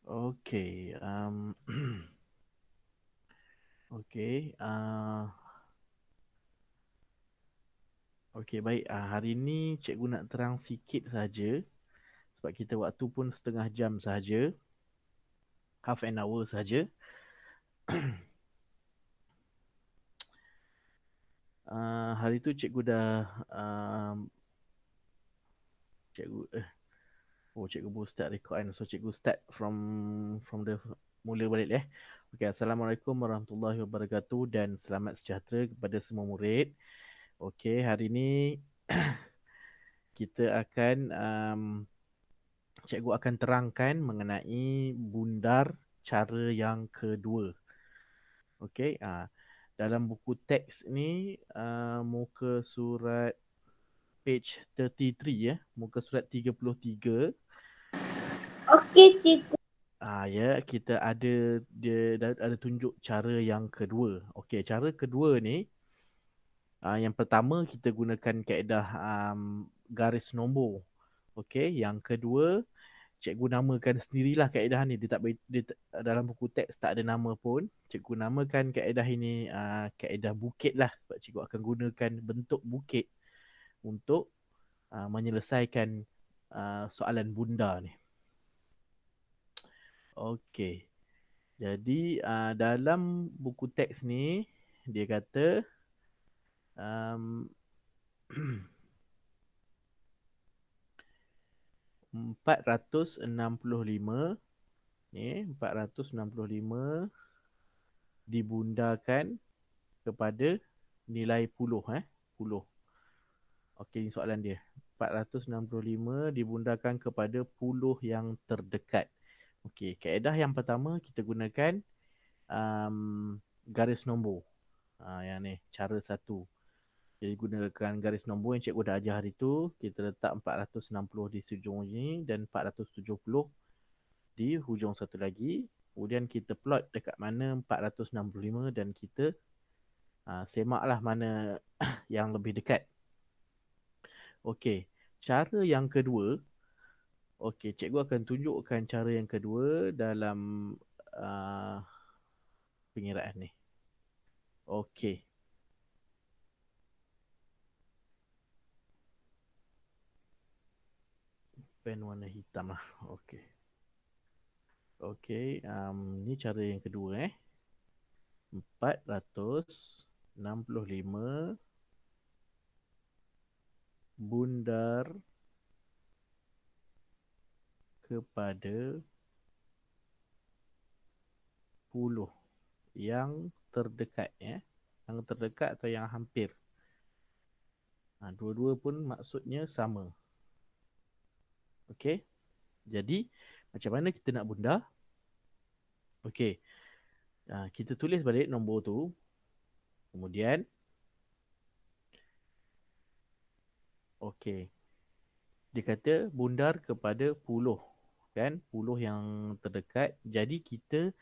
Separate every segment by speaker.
Speaker 1: Okey, okey, okey baik. Hari ni cikgu nak terang sikit saja sebab kita waktu pun setengah jam saja, half an hour saja. Hari tu cikgu dah cikgu cikgu baru start record kan. So cikgu start from the mula balik eh. Okey, Assalamualaikum warahmatullahi wabarakatuh dan selamat sejahtera kepada semua murid. Okey, hari ni kita akan cikgu akan terangkan mengenai bundar cara yang kedua. Okey, dalam buku teks ni muka surat page 33 ya, muka surat 33.
Speaker 2: Okey, cikgu.
Speaker 1: Ya, kita ada tunjuk cara yang kedua. Okey, cara kedua ni yang pertama kita gunakan kaedah garis nombor. Okey, yang kedua cikgu namakan sendirilah kaedah ni. Dalam buku teks tak ada nama pun. Cikgu namakan kaedah ini kaedah bukit lah. Sebab cikgu akan gunakan bentuk bukit untuk menyelesaikan soalan bunda ni. Okey. Jadi dalam buku teks ni dia kata um, 465 ni 465 dibundakan kepada nilai puluh puluh. Okey, ni soalan dia. 465 dibundakan kepada puluh yang terdekat. Okey, kaedah yang pertama kita gunakan garis nombor. Yang ni cara satu. Jadi gunakan garis nombor yang cikgu dah ajar hari tu. Kita letak 460 di hujung ini dan 470 di hujung satu lagi. Kemudian kita plot dekat mana 465 dan kita semaklah mana yang lebih dekat. Okey, cara yang kedua. Okey, cikgu akan tunjukkan cara yang kedua dalam uh, pengiraan ni. Okey. Pen warna hitam lah. Okey. Okey, ni cara yang kedua 465 bundar kepada puluh yang terdekat yang terdekat atau yang hampir. Dua-dua pun maksudnya sama. Okey. Jadi macam mana kita nak bundar? Okey. Kita tulis balik nombor tu. Kemudian okey. Dia kata bundar kepada puluh kan? Puluh yang terdekat. Jadi kita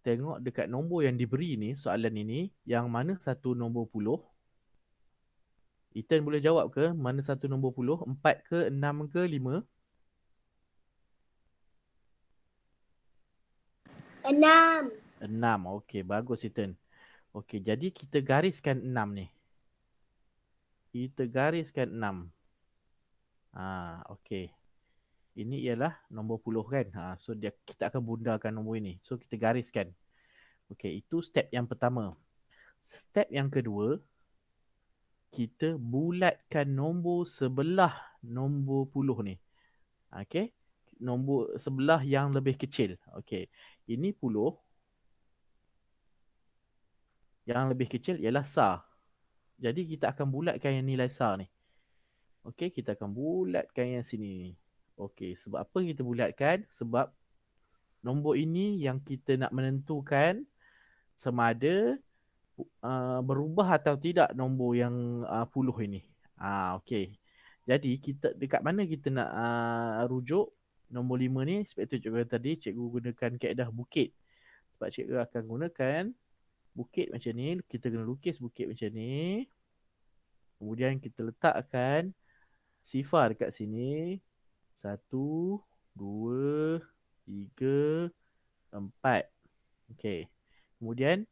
Speaker 1: tengok dekat nombor yang diberi ni, soalan ini, yang mana satu nombor puluh. Ethan boleh jawab ke mana satu nombor puluh? 4 ke, 6 ke, 5?
Speaker 2: 6.
Speaker 1: 6. Okey, bagus Ethan. Okey, jadi kita gariskan 6 ni. Kita gariskan 6. Okey. Ini ialah nombor puluh kan? So kita akan bundarkan nombor ini. So kita gariskan. Okey, itu step yang pertama. Step yang kedua, kita bulatkan nombor sebelah nombor puluh ni. Okey. Nombor sebelah yang lebih kecil. Okey. Ini puluh. Yang lebih kecil ialah SAR. Jadi kita akan bulatkan yang nilai SAR ni. Okey, kita akan bulatkan yang sini. Okey, sebab apa kita bulatkan? Sebab nombor ini yang kita nak menentukan sama ada berubah atau tidak nombor yang puluh ini. Okey. Jadi kita dekat mana kita nak rujuk nombor 5 ni? Sebab itu cikgu tadi cikgu gunakan kaedah bukit. Sebab cikgu akan gunakan bukit macam ni. Kita kena lukis bukit macam ni. Kemudian kita letakkan sifar dekat sini. 1, 2, 3, 4. Okey. Kemudian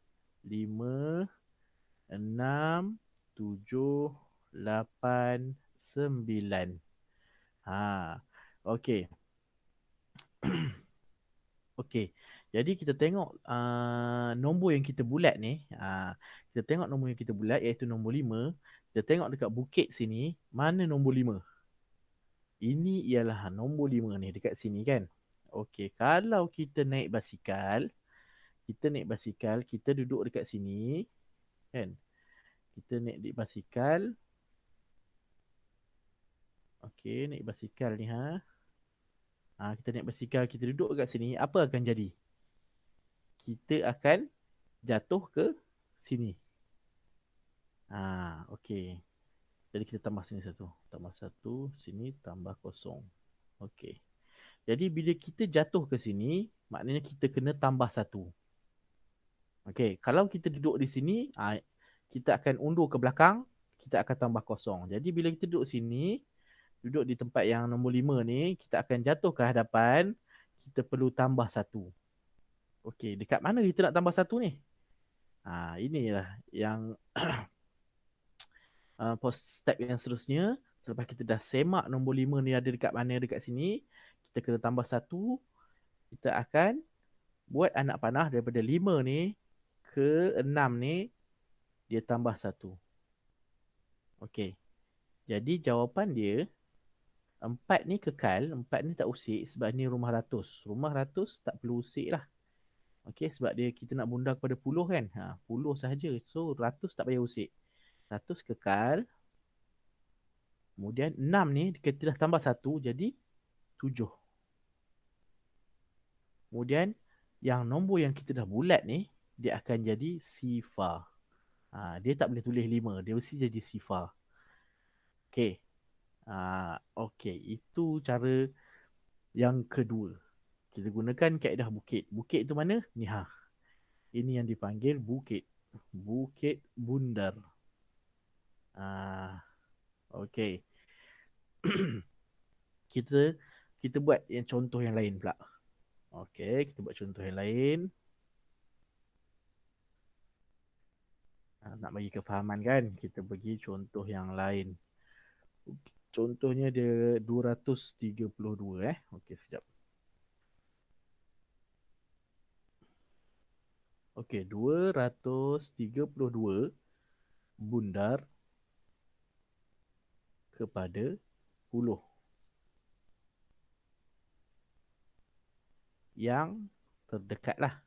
Speaker 1: 5, 6, 7, 8, 9. Ha. Okey. Okey. Jadi kita tengok nombor yang kita bulat ni. Kita tengok nombor yang kita bulat iaitu nombor 5. Kita tengok dekat bukit sini. Mana nombor 5? Ini ialah nombor 5 ni dekat sini kan. Okey. Kalau kita naik basikal. Kita duduk dekat sini. Kan. Kita naik di basikal. Okey. Naik basikal ni ha. Kita naik basikal. Kita duduk dekat sini. Apa akan jadi? Kita akan jatuh ke sini. Okey. Jadi kita tambah sini satu. Tambah satu, sini tambah kosong. Okey. Jadi bila kita jatuh ke sini, maknanya kita kena tambah satu. Okey. Kalau kita duduk di sini, kita akan undur ke belakang, kita akan tambah kosong. Jadi bila kita duduk sini, duduk di tempat yang nombor 5 ni, kita akan jatuh ke hadapan, kita perlu tambah satu. Okey. Dekat mana kita nak tambah satu ni? Inilah yang step yang seterusnya. Selepas kita dah semak nombor 5 ni ada dekat mana dekat sini, kita kena tambah satu. Kita akan buat anak panah daripada 5 ni ke 6 ni, dia tambah satu. Okey. Jadi jawapan dia 4 ni kekal, 4 ni tak usik sebab ni rumah ratus. Rumah ratus tak perlu usik lah. Okey, sebab dia kita nak bunda kepada puluh kan. Puluh sahaja. So ratus tak payah usik. Ratus kekal. Kemudian 6 ni kita dah tambah satu jadi 7. Kemudian yang nombor yang kita dah bulat ni, dia akan jadi sifar. Dia tak boleh tulis 5, dia mesti jadi sifar. Okey. Okey, itu cara yang kedua. Kita gunakan kaedah bukit. Bukit tu mana? Ni ha. Ini yang dipanggil bukit. Bukit bundar. Okey. kita kita buat yang contoh yang lain pula. Okey, kita buat contoh yang lain. Nak bagi kefahaman kan, kita bagi contoh yang lain. Contohnya dia 232 Okey, sekejap. Okey, 232 bundar kepada 10 yang terdekat lah.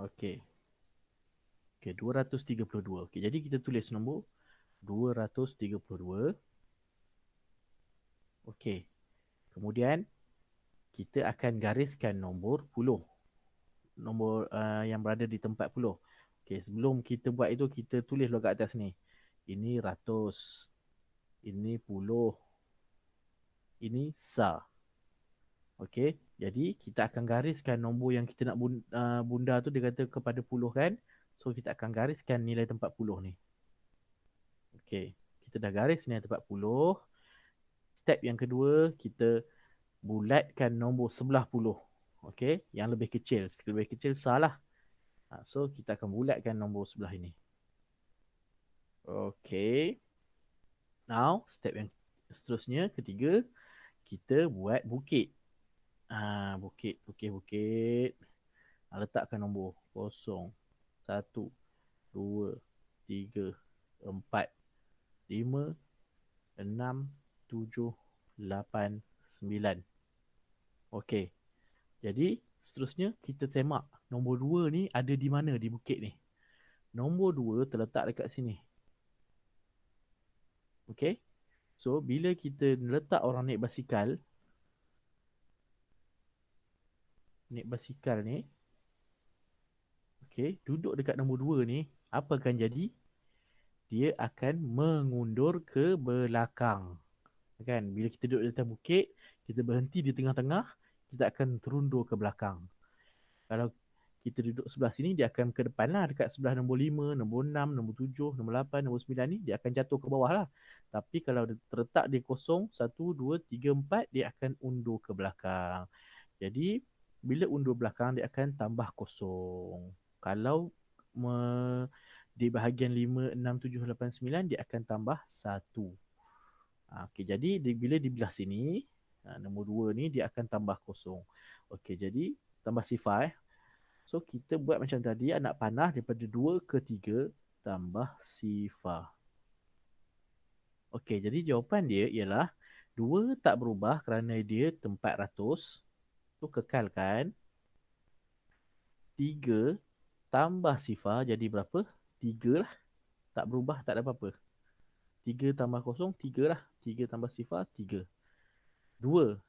Speaker 1: Okey. Okey, 232. Okey, jadi kita tulis nombor 232. Okey. Kemudian kita akan gariskan nombor 10. Nombor yang berada di tempat 10. Okey, sebelum kita buat itu, kita tulis dulu kat atas ni. Ini ratus. Ini puluh. Ini sa. Okey, jadi kita akan gariskan nombor yang kita nak bunda tu, dia kata kepada 10 kan. So kita akan gariskan nilai tempat 10 ni. Okey, kita dah garis nilai tempat 10. Step yang kedua, kita bulatkan nombor sebelah 10. Okey, yang lebih kecil. Lebih kecil salah. So kita akan bulatkan nombor sebelah ini. Okey. Now, step yang seterusnya, ketiga, kita buat bukit. Bukit. Letakkan nombor 0, 1, 2, 3, 4, 5, 6, 7, 8, 9. Okey. Jadi, seterusnya kita semak nombor 2 ni ada di mana di bukit ni. Nombor 2 terletak dekat sini. Okey. So, bila kita letak orang naik basikal ni, okey, duduk dekat nombor 2 ni, apa akan jadi? Dia akan mengundur ke belakang. Kan? Bila kita duduk di atas bukit, kita berhenti di tengah-tengah, kita akan terundur ke belakang. kita duduk sebelah sini, dia akan ke depan lah, dekat sebelah nombor 5, nombor 6, nombor 7, nombor 8, nombor 9 ni, dia akan jatuh ke bawah lah. Tapi kalau terletak dia kosong, 1, 2, 3, 4, dia akan undur ke belakang. Jadi, bila undur belakang, dia akan tambah kosong. Kalau di bahagian 5, 6, 7, 8, 9, dia akan tambah 1. Okey, jadi bila di belah sini, nombor 2 ni dia akan tambah kosong. Okey, jadi tambah sifar. So, kita buat macam tadi, anak panah daripada 2 ke 3 tambah sifar. Okey, jadi jawapan dia ialah 2 tak berubah kerana dia tempat ratus. So, kekalkan. 3 tambah sifar jadi berapa? 3 lah. Tak berubah, tak ada apa-apa. 3 tambah kosong, 3 lah. 3 tambah sifar, 3. Dua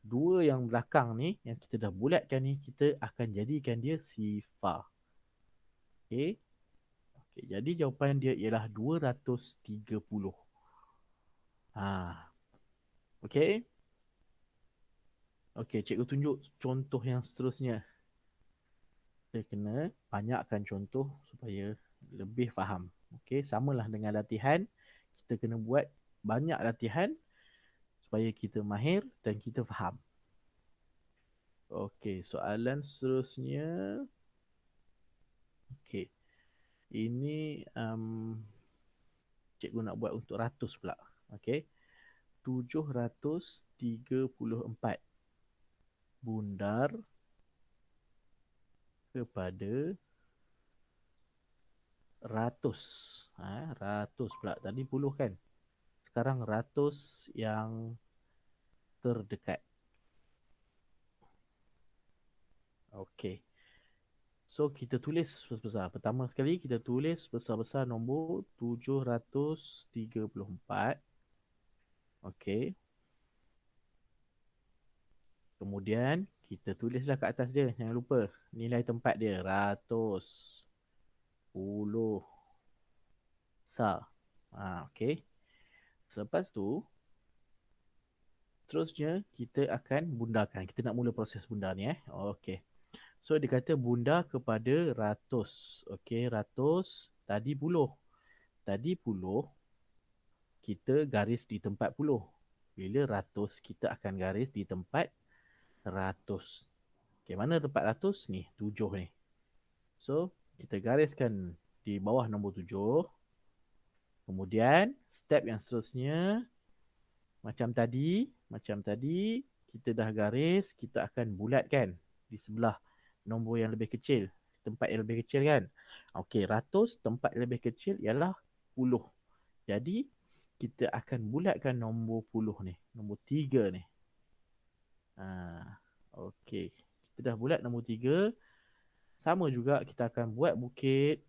Speaker 1: yang belakang ni, yang kita dah bulatkan ni, kita akan jadikan dia sifar. Okey. Okey, jadi jawapan dia ialah 230. Ha. Okey. Okey, cikgu tunjuk contoh yang seterusnya. Kita kena banyakkan contoh supaya lebih faham. Okey, samalah dengan latihan. Kita kena buat banyak latihan supaya kita mahir dan kita faham. Okey, soalan seterusnya. Okey. Ini cikgu nak buat untuk ratus pula. Okey. 734 bundar kepada ratus. Ratus pula. Tadi puluh kan? Sekarang ratus yang terdekat. Okey. So, kita tulis besar-besar. Pertama sekali, kita tulis besar-besar nombor 734. Okey. Kemudian, kita tulislah kat atas dia. Jangan lupa. Nilai tempat dia. Ratus. Puluh. Sa. Okey. Selepas tu, terusnya kita akan bundarkan. Kita nak mula proses bundar ni. Okey. So, dia kata bundar kepada ratus. Okey, ratus. Tadi puluh. Tadi puluh, kita garis di tempat puluh. Bila ratus, kita akan garis di tempat ratus. Okay, mana tempat ratus? Ni, tujuh ni. So, kita gariskan di bawah nombor tujuh. Kemudian, step yang seterusnya, macam tadi, kita dah garis, kita akan bulatkan di sebelah nombor yang lebih kecil. Tempat yang lebih kecil kan? Okey, ratus, tempat yang lebih kecil ialah puluh. Jadi, kita akan bulatkan nombor puluh ni. Nombor 3 ni. Okey. Kita dah bulat nombor 3. Sama juga kita akan buat bukit.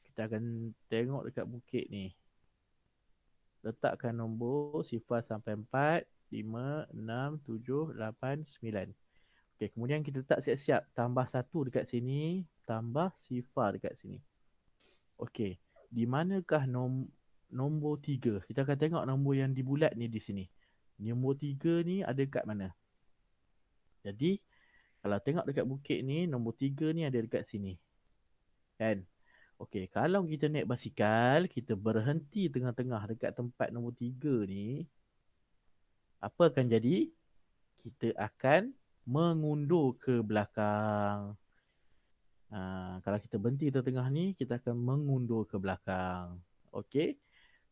Speaker 1: Kita akan tengok dekat bukit ni. Letakkan nombor sifar sampai 4, 5, 6, 7, 8, 9. Okey, kemudian kita letak siap-siap. Tambah 1 dekat sini. Tambah sifar dekat sini. Okey. Di manakah nombor 3? Kita akan tengok nombor yang dibulat ni di sini. Nombor 3 ni ada kat mana? Jadi, kalau tengok dekat bukit ni, nombor 3 ni ada dekat sini. Kan? Okey, kalau kita naik basikal, kita berhenti tengah-tengah dekat tempat nombor 3 ni, apa akan jadi? Kita akan mengundur ke belakang. Kalau kita berhenti tengah-tengah ni, kita akan mengundur ke belakang. Okey?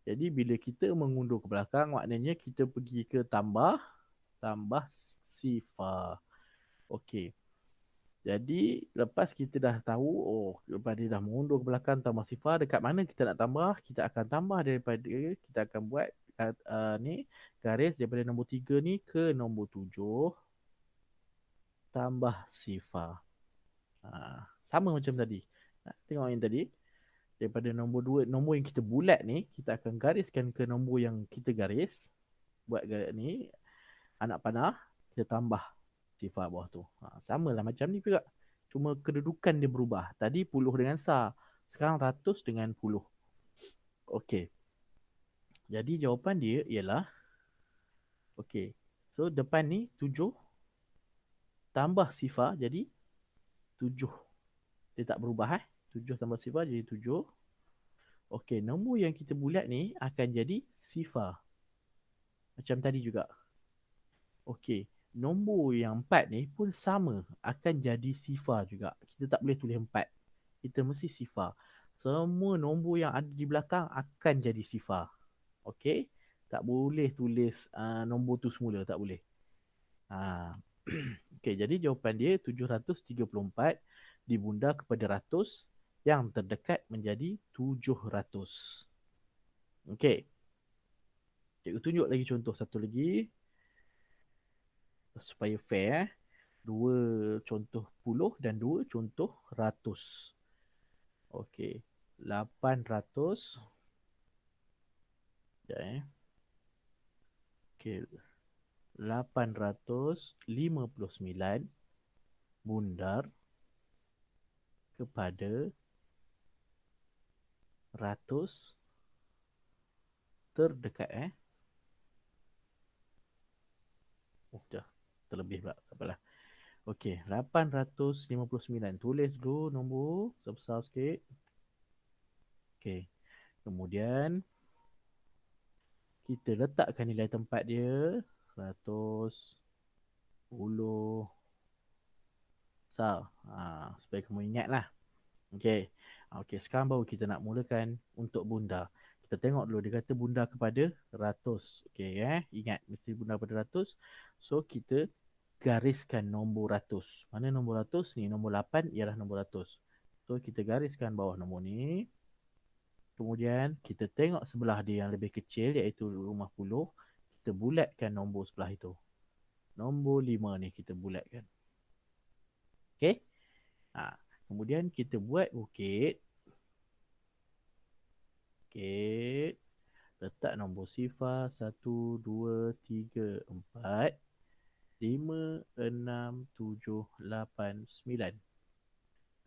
Speaker 1: Jadi bila kita mengundur ke belakang, maknanya kita pergi ke tambah sifar. Okey. Jadi lepas kita dah tahu, lepas dia dah mengundur ke belakang tambah sifar, dekat mana kita nak tambah, kita akan tambah daripada, kita akan buat ni, garis daripada nombor 3 ni ke nombor 7 tambah sifar. Sama macam tadi. Tengok yang tadi. Daripada nombor 2, nombor yang kita bulat ni, kita akan gariskan ke nombor yang kita garis. Buat garis ni, anak panah, kita tambah sifar bawah tu. Sama lah macam ni juga. Cuma kedudukan dia berubah. Tadi puluh dengan sa. Sekarang ratus dengan puluh. Okey. Jadi jawapan dia ialah, okey. So depan ni 7 tambah sifar jadi 7. Dia tak berubah 7 tambah sifar jadi 7. Okey, nombor yang kita bulat ni akan jadi sifar. Macam tadi juga. Okey, nombor yang 4 ni pun sama, akan jadi sifar juga. Kita tak boleh tulis 4. Kita mesti sifar. Semua nombor yang ada di belakang akan jadi sifar. Okey? Tak boleh tulis nombor tu semula, tak boleh. Ha. Okey, jadi jawapan dia 734 dibunda kepada ratus yang terdekat menjadi 700. Okey. Cikgu tunjuk lagi contoh satu lagi supaya fair. Dua contoh puluh dan dua contoh ratus. Okey. 800. Sekejap Okey. 859 bundar kepada ratus terdekat. Oh, dah terlebih pula. Tak apalah. Okey, 859. Tulis dulu nombor sebesar sikit. Okey. Kemudian kita letakkan nilai tempat dia 110 besar. Supaya kamu ingatlah. Okey. Okey, sekarang baru kita nak mulakan untuk bunda. Kita tengok dulu dia kata bunda kepada ratus. Okey ingat mesti bunda kepada ratus. So kita gariskan nombor ratus. Mana nombor ratus ni? Nombor 8 ialah nombor ratus. So kita gariskan bawah nombor ni. Kemudian kita tengok sebelah dia yang lebih kecil iaitu rumah puluh. Kita bulatkan nombor sebelah itu. Nombor 5 ni kita bulatkan. Okey. Kemudian kita buat bukit. Okey. Letak nombor sifar 1, 2, 3, 4, 5, 6, 7, 8, 9.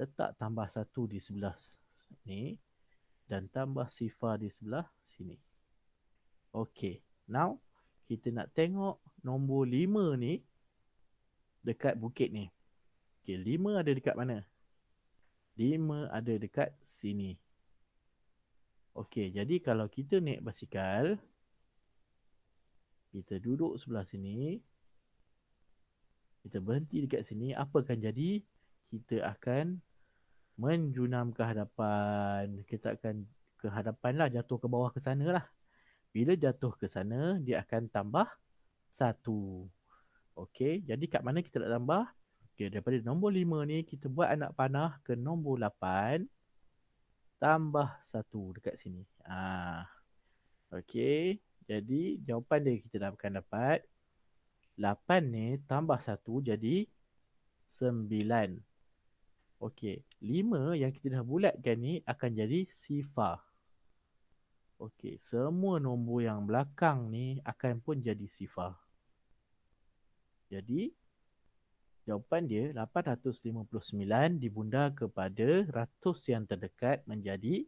Speaker 1: Letak tambah 1 di sebelah ni dan tambah sifar di sebelah sini. Okey. Now kita nak tengok nombor 5 ni dekat bukit ni. Okey, 5 ada dekat mana? 5 ada dekat sini. Okey, jadi kalau kita naik basikal, kita duduk sebelah sini, kita berhenti dekat sini, apa akan jadi? Kita akan menjunam ke hadapan. Kita akan ke hadapan lah, jatuh ke bawah ke sana lah. Bila jatuh ke sana, dia akan tambah 1. Okey, jadi kat mana kita nak tambah? Okey, daripada nombor 5 ni, kita buat anak panah ke nombor 8. Tambah 1 dekat sini. Okey, jadi jawapan dia kita akan dapat 8 ni tambah 1 jadi 9. Okey, 5 yang kita dah bulatkan ni akan jadi sifar. Okey, semua nombor yang belakang ni akan pun jadi sifar. Jadi, jawapan dia 859 dibunda kepada ratus yang terdekat menjadi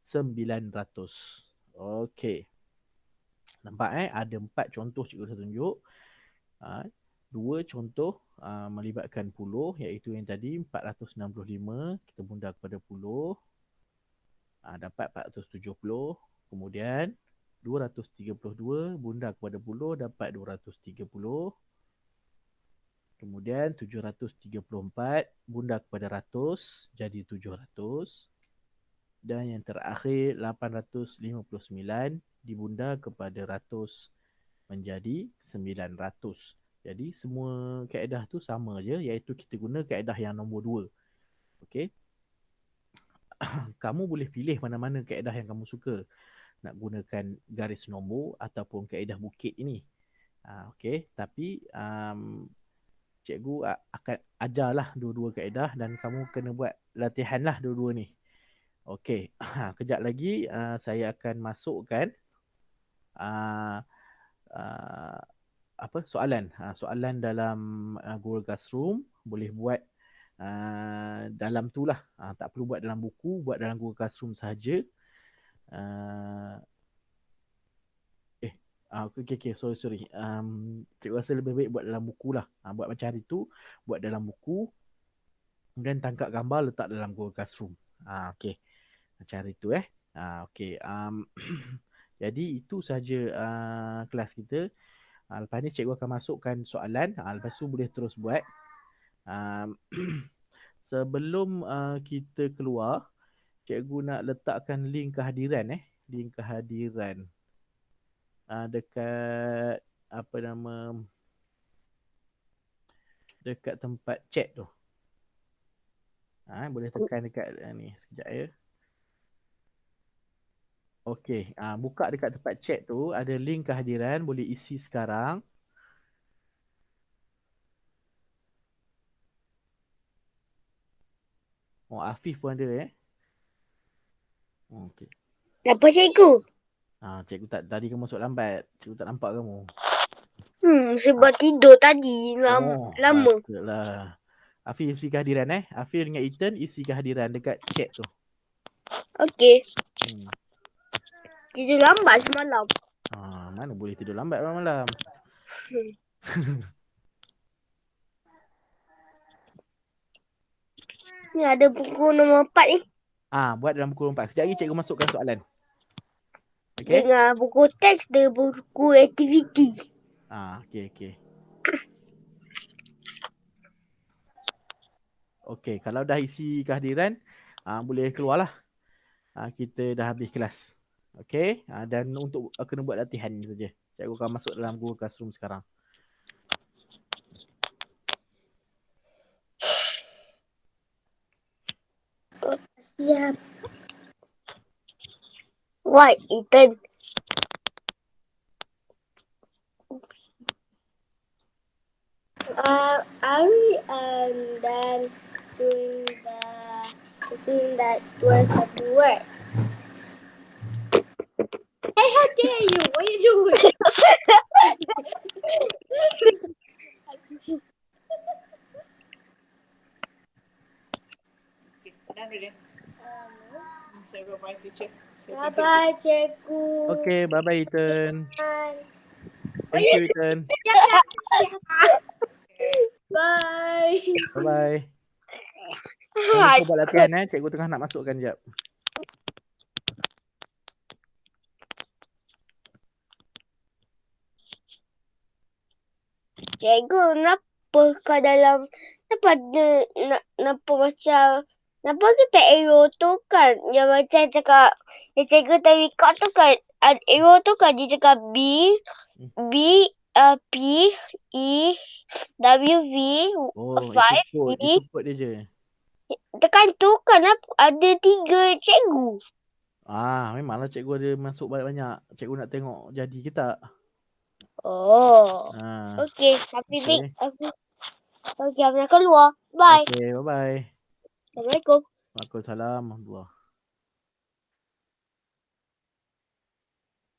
Speaker 1: 900. Okey. Nampak ada 4 contoh cikgu dah tunjuk. 2 contoh melibatkan puluh iaitu yang tadi 465 kita bunda kepada puluh. Dapat 470. Kemudian 232 bunda kepada puluh dapat 230. Kemudian 734 bunda kepada ratus jadi 700. Dan yang terakhir 859 dibunda kepada ratus menjadi 900. Jadi semua kaedah tu sama je iaitu kita guna kaedah yang nombor 2. Okey. Kamu boleh pilih mana-mana kaedah yang kamu suka. Nak gunakan garis nombor ataupun kaedah bukit ini. Okey, tapi cikgu akan ajarlah dua-dua kaedah dan kamu kena buat latihan lah dua-dua ni. Okey, kejap lagi saya akan masukkan soalan. Soalan dalam Google Classroom boleh buat dalam tu lah. Tak perlu buat dalam buku, buat dalam Google Classroom sahaja. Okay, sorry. Cikgu rasa lebih baik buat dalam buku lah. Buat macam hari tu, buat dalam buku. Kemudian tangkap gambar letak dalam Google Classroom. Okey. Cara itu okey. Jadi itu saja kelas kita. Lepas ni cikgu akan masukkan soalan. Lepas tu boleh terus buat. Sebelum kita keluar, cikgu nak letakkan link kehadiran link kehadiran dekat apa nama, dekat tempat chat tu. Boleh tekan dekat ni sekejap ya. Okey, buka dekat tempat chat tu ada link kehadiran, boleh isi sekarang. Oh, Afif pun ada Okey.
Speaker 2: Kenapa cikgu?
Speaker 1: Cikgu tak, tadi kamu masuk lambat. Cikgu tak nampak kamu.
Speaker 2: Sebab tidur tadi lama.
Speaker 1: Patutlah. Afif isi kehadiran Afif dengan Ethan isi kehadiran dekat chat tu.
Speaker 2: Okey. Tidur lambat semalam.
Speaker 1: Mana boleh tidur lambat malam-malam.
Speaker 2: Ni ada buku nombor 4 ni.
Speaker 1: Buat dalam buku 4. Sekejap lagi cikgu masukkan soalan.
Speaker 2: Okay? Dengan buku teks dan buku aktiviti.
Speaker 1: Okey. Okey, kalau dah isi kehadiran, boleh keluarlah. Kita dah habis kelas. Okey, dan untuk kena buat latihan ni saja. Cikgu akan masuk dalam Google Classroom sekarang.
Speaker 2: Siap. Right, Ethan. Are we done doing that was at work? Hey, how dare you? What are you doing?
Speaker 3: Done already. Say bye-bye, teacher.
Speaker 2: Bye-bye, cikgu.
Speaker 1: Okay, bye-bye Ethan.
Speaker 2: Bye.
Speaker 1: Thank you Ethan.
Speaker 2: Bye.
Speaker 1: Bye-bye. Jangan lupa buat latihan cikgu tengah nak masukkan jap.
Speaker 2: Cikgu, kenapa kat dalam, kenapa ada, kenapa macam, kenapa kita arrow tu kan, yang macam cakap, yang cikgu tadi record tu kan, arrow tu kan dia cakap P, E, W, V, 5,
Speaker 1: itu kod dia je.
Speaker 2: Tekan tu kan ada 3 cikgu.
Speaker 1: Memanglah cikgu ada masuk banyak-banyak. Cikgu nak tengok jadi ke tak.
Speaker 2: Okey, Okey, aku nak keluar. Bye.
Speaker 1: Okay, bye-bye.
Speaker 2: Assalamualaikum.
Speaker 1: Waalaikumsalam warahmatullahi.